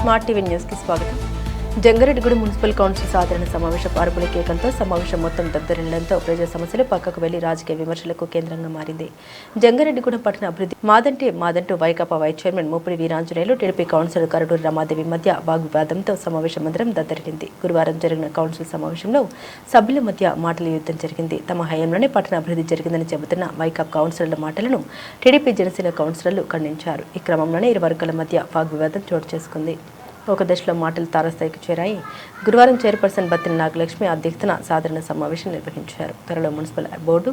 Smart TV news కి స్వాగతం. Jangareddygudem municipal council సాధారణ సమావేశ పార్పుల కేకంతో సమావేశం మొత్తం దద్దరిల్లంతో ప్రజా సమస్యలు పక్కకు వెళ్లి రాజకీయ విమర్శలకు కేంద్రంగా మారింది. జంగారెడ్డిగూడెం పట్టణ అభివృద్ధి మాదంటూ Vaikapa vice chairman Mopidi Veeranjaneyulu TDP councillor Karaturi Ramadevi మధ్య వాగ్వివాదంతో సమావేశం మందిరం దద్దరిల్లింది. గురువారం జరిగిన కౌన్సిల్ సమావేశంలో సభ్యుల మధ్య మాటల యుద్ధం జరిగింది. తమ హయాంలోనే పట్టణ అభివృద్ధి జరిగిందని చెబుతున్న వైకాపా కౌన్సిలర్ల మాటలను టీడీపీ జనసేన కౌన్సిలర్లు ఖండించారు. ఈ క్రమంలోనే ఇరు వర్గాల మధ్య వాగ్వివాదం చోటు చేసుకుంది. ఒక దశలో మాటలు తారస్థాయికి చేరాయి. గురువారం చైర్పర్సన్ బత్తిన నాగలక్ష్మి అధ్యక్షతన సాధారణ సమావేశం నిర్వహించారు. త్వరలో మున్సిపల్ బోర్డు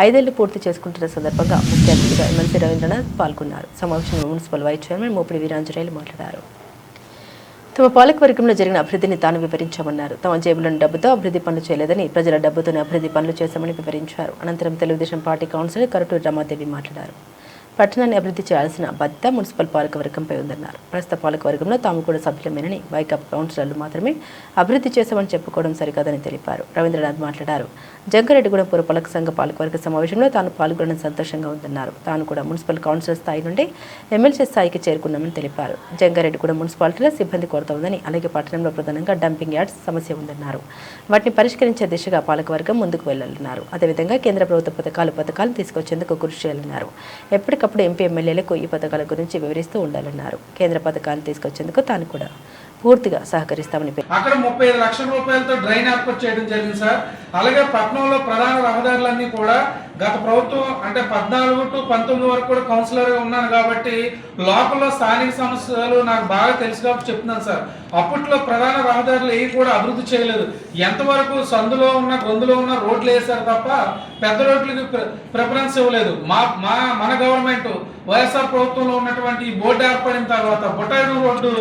5 ఏళ్లు పూర్తి చేసుకుంటున్న సందర్భంగా ముఖ్య అతిథిగా ఎమ్మెల్సీ రవీంద్రనాథ్ పాల్గొన్నారు. సమావేశంలో municipal vice chairman Mopidi Veeranjaneyulu మాట్లాడారు. తమ పాలకవర్గంలో జరిగిన అభివృద్ధిని తాను వివరించామన్నారు. తమ జేబులోని డబ్బుతో అభివృద్ధి పనులు చేయలేదని, ప్రజల డబ్బుతోనే అభివృద్ధి పనులు చేశామని వివరించారు. అనంతరం తెలుగుదేశం పార్టీ కౌన్సిలర్ కరటూరి రమాదేవి మాట్లాడారు. పట్టణాన్ని అభివృద్ధి చేయాల్సిన బాధ్యత మున్సిపల్ పాలకవర్గంపై ఉందన్నారు. ప్రస్తుత పాలకవర్గంలో తాము కూడా సభ్యులమేనని, వైకాపా కౌన్సిలర్లు మాత్రమే అభివృద్ధి చేశామని చెప్పుకోవడం సరికాదని తెలిపారు. రవీంద్రనాథ్ మాట్లాడారు. జంగారెడ్డిగూడెం పురపాలక సంఘ పాలకవర్గ సమావేశంలో తాను పాల్గొనడం సంతోషంగా ఉందన్నారు. తాను కూడా మున్సిపల్ కౌన్సిలర్ స్థాయి నుండి ఎమ్మెల్సీ స్థాయికి చేరుకున్నామని తెలిపారు. జంగారెడ్డిగూడెం మున్సిపాలిటీలో సిబ్బంది కొరత ఉందని, అలాగే పట్టణంలో ప్రధానంగా డంపింగ్ యార్డ్స్ సమస్య ఉందన్నారు. వాటిని పరిష్కరించే దిశగా పాలకవర్గం ముందుకు వెళ్లాలన్నారు. అదేవిధంగా కేంద్ర ప్రభుత్వ పథకాలు తీసుకొచ్చేందుకు కృషి చేయాలన్నారు. ఎప్పటికప్పుడు ఎంపీ ఎమ్మెల్యేలకు ఈ పథకాల గురించి వివరిస్తూ ఉండాలన్నారు. కేంద్ర పథకాలు తీసుకొచ్చేందుకు తాను కూడా పూర్తిగా సహకరిస్తామని అక్కడ 35 లక్షల రూపాయలతో డ్రైన్ ఏర్పాటు చేయడం జరిగింది సార్. అలాగే పట్టణంలో ప్రధాన రహదారులన్నీ కూడా గత ప్రభుత్వం అంటే 14 to 19 వరకు కూడా కౌన్సిలర్గా ఉన్నాను కాబట్టి లోకల్లో స్థానిక సమస్యలు నాకు బాగా తెలుసు కాబట్టి చెప్తున్నాను సార్. అప్పట్లో ప్రధాన రహదారులు ఏవి కూడా అభివృద్ధి చేయలేదు. ఎంతవరకు సందులో ఉన్న గొంతులో ఉన్న రోడ్లు వేశారు తప్ప పెద్ద రోడ్లకి ప్రిఫరెన్స్ ఇవ్వలేదు. మన గవర్నమెంట్ వైఎస్ఆర్ ప్రభుత్వంలో ఉన్నటువంటి ఈ బోర్డు ఏర్పడిన తర్వాత బొటాయిడు రోడ్డు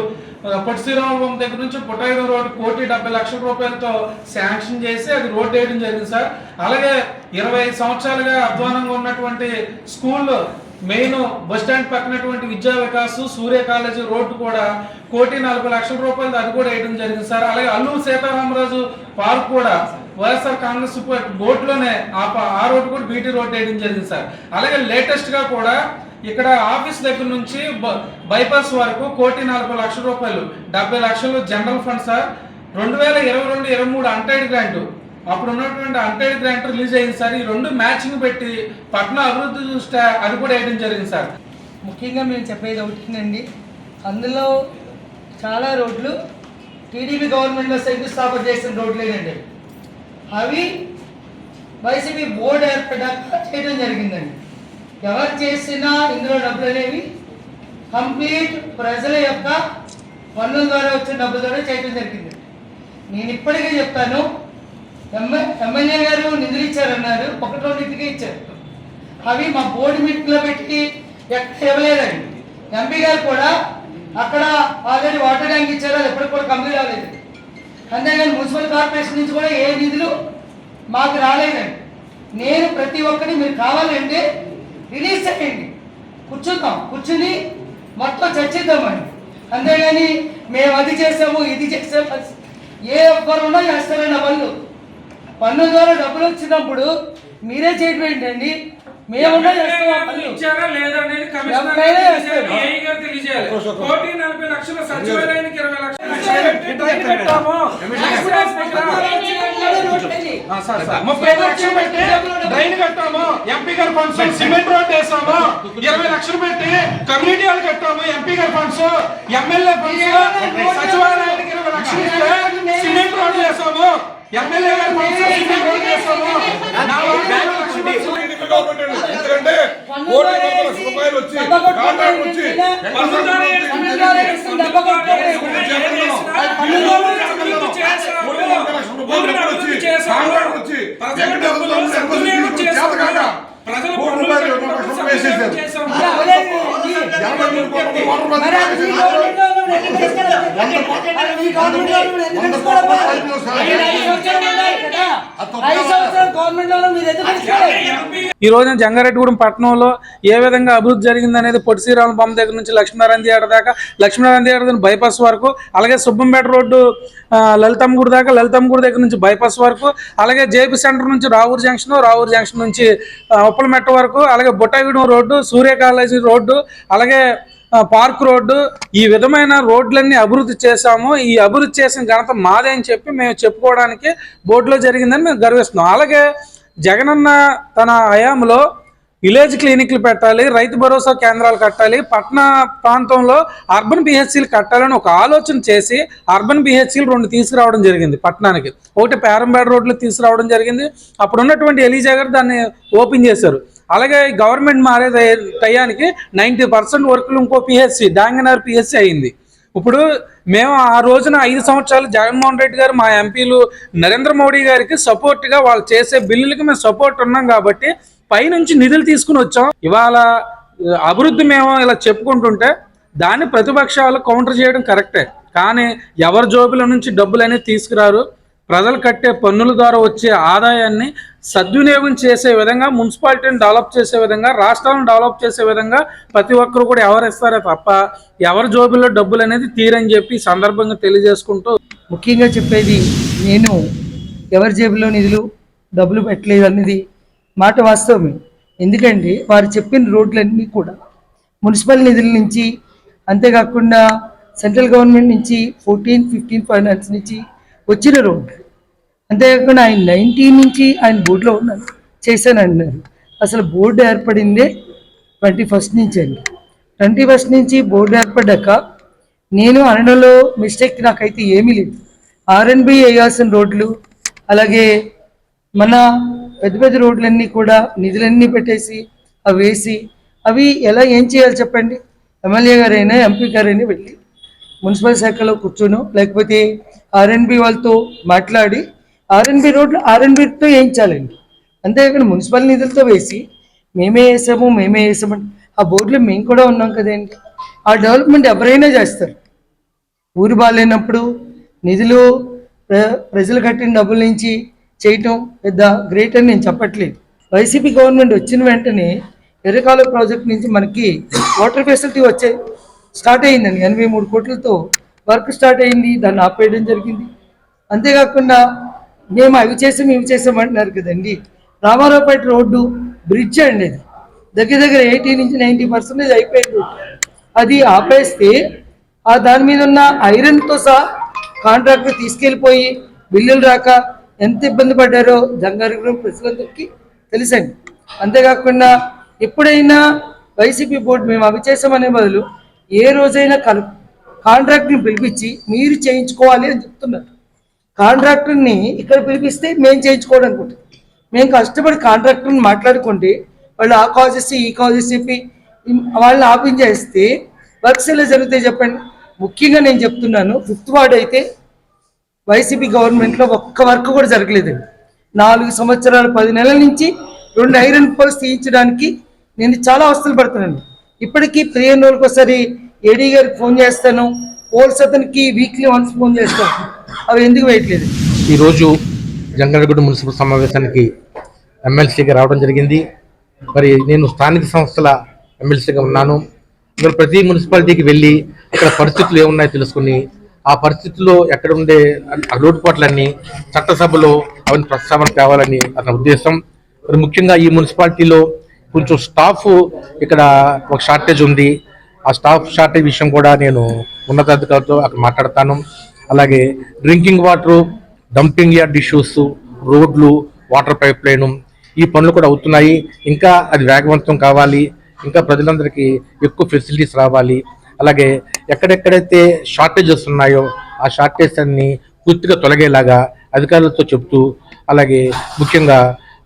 పొట్టి శ్రీరామపురం దగ్గర నుంచి బొటాయిడు రోడ్డు 1,70,00,000 రూపాయలతో శాంక్షన్ చేసి అది రోడ్డు వేయడం జరిగింది సార్. అలాగే 25 సంవత్సరాలుగా అధ్వానంగా ఉన్నటువంటి స్కూల్ మెయిన్ బస్ స్టాండ్ పక్కనటువంటి విద్యా వికాస్ సూర్య కాలేజీ రోడ్డు కూడా 1,40,00,000 రూపాయలు అది కూడా వేయడం జరిగింది సార్. అలాగే అల్లూరు సీతారామరాజు పార్క్ కూడా వైఎస్ఆర్ కాంగ్రెస్ బోర్డులోనే ఆ రోడ్డు కూడా బీటీ రోడ్డు వేయడం జరిగింది సార్. అలాగే లేటెస్ట్ గా కూడా ఇక్కడ ఆఫీస్ దగ్గర నుంచి బైపాస్ వరకు 1,40,00,000 రూపాయలు 70 లక్షలు జనరల్ ఫండ్ సార్. 2022-23 అంటైడ్ గ్రాంట్ అప్పుడు ఉన్నటువంటి అంటైడ్ గ్రాంట్ రిలీజ్ అయింది సార్. ఈ రెండు మ్యాచింగ్ పెట్టి పట్టణ అభివృద్ధి దృష్ట్యా అది కూడా వేయడం జరిగింది సార్. ముఖ్యంగా మేము చెప్పేది ఒకటినండి, అందులో చాలా రోడ్లు టీడీపీ గవర్నమెంట్లో శంకుస్థాపన చేసిన రోడ్లేనండి. అవి వైసీపీ బోర్డు ఏర్పడ్డాక చేయడం జరిగిందండి. ఎవరు చేసినా ఇందులో డబ్బులు అనేవి కంప్లీట్ ప్రజల యొక్క పన్నుల ద్వారా వచ్చిన డబ్బులతోనే చేయడం జరిగింది. నేను ఇప్పటికీ చెప్తాను, ఎమ్మెల్యే గారు నిధులు ఇచ్చారన్నారు, 1-2 ఇచ్చారు. అవి మా బోర్డు మీటింగ్లో పెట్టి ఎక్కడ ఇవ్వలేదండి. ఎంపీ గారు కూడా అక్కడ ఆల్రెడీ వాటర్ ట్యాంక్ ఇచ్చారు, అది ఎప్పటికి కూడా కంప్లీట్ అవ్వలేదు. అంతేగాని మున్సిపల్ కార్పొరేషన్ నుంచి కూడా ఏ నిధులు మాకు రాలేదండి. నేను ప్రతి ఒక్కటి మీరు కావాలంటే రిలీజ్ చేయండి, కూర్చుని మొత్తం చర్చిద్దామండి. అంతేగాని మేము అది చేసాము ఇది చేసాము ఏ ఒక్కరున్నా చేస్తారన్న పన్ను ద్వారా డబ్బులు వచ్చినప్పుడు మీరే చేయడం ఏంటండి? మేమున్నా చేస్తాం. డ్రైన్ కట్టాము, ఎంపీ గారి ఫండ్స్ సిమెంట్ రోడ్ వేసాము, 20 లక్షలు పెట్టి కమ్యూనిటీ వాళ్ళు కట్టాము, ఎంపీ గారి ఫండ్స్ ఎమ్మెల్యే ఫండ్స్ సచివాలయానికి 20 లక్షలు ఇస్తే సిమెంట్ రోడ్ వేసాము, ఎమ్మెల్యే గారి ఫండ్స్ సిమెంట్ రోడ్ వేసాము. ఎందుకంటే 1,40,00,000 రూపాయలు వచ్చి కాంట్రాక్ట్ వచ్చి ఈ రోజున జంగారెడ్డిగూడెం పట్టణంలో ఏ విధంగా అభివృద్ధి జరిగింది అనేది పొట్టి శ్రీరాములు బొమ్మ దగ్గర నుంచి లక్ష్మీనారాయణ థియేటర్ దాకా, లక్ష్మీనారాయణ థియేటర్ బైపాస్ వరకు, అలాగే సుబ్బంపేట రోడ్డు లలితమ్మ గుడి దాకా, లలితమ్మ గుడి దగ్గర నుంచి బైపాస్ వరకు, అలాగే జేపీ సెంటర్ నుంచి రావూరు జంక్షన్ నుంచి ఉప్పలమెట్ట వరకు, అలాగే బొట్టాయిగూడెం రోడ్డు, సూర్య కాలేజీ రోడ్డు, అలాగే పార్క్ రోడ్డు, ఈ విధమైన రోడ్లన్నీ అభివృద్ధి చేశాము. ఈ అభివృద్ధి చేసిన ఘనత మాదే అని చెప్పి మేము చెప్పుకోవడానికి బోర్డులో జరిగిందని మేము గర్విస్తున్నాం. అలాగే జగనన్న తన హయాంలో విలేజ్ క్లినిక్లు పెట్టాలి, రైతు భరోసా కేంద్రాలు కట్టాలి, పట్టణ ప్రాంతంలో అర్బన్ పిహెచ్సిలు కట్టాలని ఒక ఆలోచన చేసి అర్బన్ పిహెచ్సిలు 2 తీసుకురావడం జరిగింది పట్టణానికి. ఒకటి పేరంబేడ రోడ్లు తీసుకురావడం జరిగింది. అప్పుడు ఉన్నటువంటి ఎలీజా గారు దాన్ని ఓపెన్ చేశారు. అలాగే గవర్నమెంట్ మారే టయానికి 90% వర్కులు ఇంకో పిహెచ్సి డాంగనగర్ పిహెచ్సి అయింది. ఇప్పుడు మేము ఆ రోజున 5 సంవత్సరాలు జగన్మోహన్ రెడ్డి గారు, మా ఎంపీలు నరేంద్ర మోడీ గారికి సపోర్ట్గా వాళ్ళు చేసే బిల్లులకి మేము సపోర్ట్ ఉన్నాం కాబట్టి పైనుంచి నిధులు తీసుకుని వచ్చాం. ఇవాళ అభివృద్ధి మేము ఇలా చెప్పుకుంటుంటే దాన్ని ప్రతిపక్షాలు కౌంటర్ చేయడం కరెక్టే, కానీ ఎవరి జోబుల నుంచి డబ్బులు అనేది తీసుకురారు. ప్రజలు కట్టే పన్నుల ద్వారా వచ్చే ఆదాయాన్ని సద్వినియోగం చేసే విధంగా, మున్సిపాలిటీని డెవలప్ చేసే విధంగా, రాష్ట్రాలను డెవలప్ చేసే విధంగా ప్రతి ఒక్కరు కూడా ఎవరిస్తారే తప్ప ఎవరి జోబుల్లో డబ్బులు అనేది తీరని చెప్పి ఈ సందర్భంగా తెలియజేసుకుంటూ, ముఖ్యంగా చెప్పేది నేను ఎవరి జేబులో నిధులు డబ్బులు పెట్టలేదు అనేది మాట వాస్తవమే. ఎందుకంటే వారు చెప్పిన రోడ్లన్నీ కూడా మున్సిపల్ నిధుల నుంచి, అంతేకాకుండా సెంట్రల్ గవర్నమెంట్ నుంచి 14-15 ఫైనాన్స్ నుంచి వచ్చిన రోడ్లు. అంతేకాకుండా ఆయన 19 నుంచి ఆయన బోర్డులో ఉన్నాను చేశాను అన్నారు. అసలు బోర్డు ఏర్పడిందే 21st నుంచి అండి. 21st నుంచి బోర్డు ఏర్పడ్డాక నేను అనడంలో మిస్టేక్ నాకైతే ఏమీ లేదు. R&B వేయాల్సిన రోడ్లు, అలాగే మన పెద్ద పెద్ద రోడ్లన్నీ కూడా నిధులన్నీ పెట్టేసి అవి వేసి అవి ఎలా ఏం చేయాలి చెప్పండి? ఎమ్మెల్యే గారైనా ఎంపీ గారైనా వెళ్ళి మున్సిపల్ శాఖలో కూర్చోను, లేకపోతే R&B వాళ్ళతో మాట్లాడి R&B రోడ్లు R&Bతో వేయించాలండి. అంతేకాకుండా మున్సిపల్ నిధులతో వేసి మేమే వేసామని ఆ బోర్డులో మేము కూడా ఉన్నాం కదండి. ఆ డెవలప్మెంట్ ఎవరైనా చేస్తారు. ఊరు బాగాలేనప్పుడు నిధులు ప్రజలు కట్టిన డబ్బుల నుంచి చేయటం పెద్ద గ్రేట్ అని నేను చెప్పట్లేదు. వైసీపీ గవర్నమెంట్ వచ్చిన వెంటనే ఎర్రకాలువ ప్రాజెక్ట్ నుంచి మనకి వాటర్ ఫెసిలిటీ స్టార్ట్ అయ్యిందండి. 83 కోట్లతో వర్క్ స్టార్ట్ అయింది. దాన్ని ఆపేయడం జరిగింది. అంతేకాకుండా మేము అవి చేసామంటున్నారు కదండి. రామారావుపేట రోడ్డు బ్రిడ్జ్ అండి, అది దగ్గర 80-90% అయిపోయింది. అది ఆపేస్తే ఆ దాని మీద ఉన్న ఐరన్తో సహా కాంట్రాక్టర్ తీసుకెళ్ళిపోయి బిల్లులు రాక ఎంత ఇబ్బంది పడ్డారో జంగారెడ్డిగూడెం ప్రజలందరికీ తెలుసండి. అంతేకాకుండా ఎప్పుడైనా వైసీపీ బోర్డు మేము అవి చేసామనే బదులు ఏ రోజైనా కాంట్రాక్టర్ని పిలిపించి మీరు చేయించుకోవాలి అని చెప్తున్నారు. కాంట్రాక్టర్ని ఇక్కడ పిలిపిస్తే మేము చేయించుకోవడానికి ఉంటుంది. మేము కష్టపడి కాంట్రాక్టర్ని మాట్లాడుకుంటే వాళ్ళు ఆ కాజెస్ ఈ కాజెస్ చెప్పి వాళ్ళని ఆపించేస్తే వర్క్స్ ఎలా జరుగుతాయి చెప్పండి? ముఖ్యంగా నేను చెప్తున్నాను, 5th వార్డ్ అయితే వైసీపీ గవర్నమెంట్లో ఒక్క వర్క్ కూడా జరగలేదండి. 4 సంవత్సరాలు 10 నెలల నుంచి 2 ఐరన్ పోల్స్ తీయించడానికి నేను చాలా అవస్థలు పడుతున్నాను. ఇప్పటికీ 15 రోజులకు ఒకసారి ఏడీ గారికి ఫోన్ చేస్తాను, పోల్స్ అతనికి వీక్లీ వన్స్ ఫోన్ చేస్తాను. అవి ఎందుకు వేయట్లేదు? ఈరోజు జంగారెడ్డిగూడెం మున్సిపల్ సమావేశానికి ఎమ్మెల్సీగా రావడం జరిగింది. మరి నేను స్థానిక సంస్థల ఎమ్మెల్సీగా ఉన్నాను. ఇక్కడ ప్రతి మున్సిపాలిటీకి వెళ్ళి ఇక్కడ పరిస్థితులు ఏమున్నాయో తెలుసుకుని ఆ పరిస్థితుల్లో ఎక్కడ ఉండే లోటుపాట్లన్నీ చట్టసభలో అవన్నీ ప్రస్తావన తేవాలని అతని ఉద్దేశం. మరి ముఖ్యంగా ఈ మున్సిపాలిటీలో కొంచెం స్టాఫ్ ఇక్కడ ఒక షార్టేజ్ ఉంది. ఆ స్టాఫ్ షార్టేజ్ విషయం కూడా నేను ఉన్నతాధికారులతో అక్కడ మాట్లాడతాను. అలాగే drinking water, dumping yard issues, రోడ్లు, వాటర్ పైప్ లైను, ఈ పనులు కూడా అవుతున్నాయి. ఇంకా అది వేగవంతం కావాలి. ఇంకా ప్రజలందరికీ ఎక్కువ ఫెసిలిటీస్ రావాలి. అలాగే ఎక్కడెక్కడైతే షార్టేజెస్ ఉన్నాయో ఆ షార్టేజ్ అన్ని పూర్తిగా తొలగేలాగా అధికారులతో చెప్తూ, అలాగే ముఖ్యంగా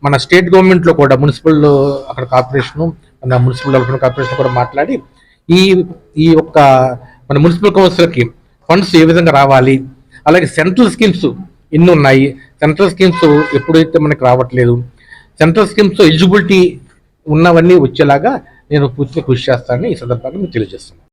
మన స్టేట్ గవర్నమెంట్లో కూడా మున్సిపల్ అక్కడ కార్పొరేషను, మన మున్సిపల్ డెవలప్మెంట్ కార్పొరేషన్ కూడా మాట్లాడి ఈ యొక్క మన మున్సిపల్ కౌన్సిల్కి ఫండ్స్ ఏ విధంగా రావాలి, అలాగే సెంట్రల్ స్కీమ్స్ ఎన్ని ఉన్నాయి, సెంట్రల్ స్కీమ్స్ ఎప్పుడైతే మనకి రావట్లేదు, సెంట్రల్ స్కీమ్స్ ఎలిజిబిలిటీ ఉన్నవన్నీ వచ్చేలాగా నేను పూర్తిగా కృషి చేస్తానని ఈ సందర్భంగా మీకు తెలియజేస్తున్నాను.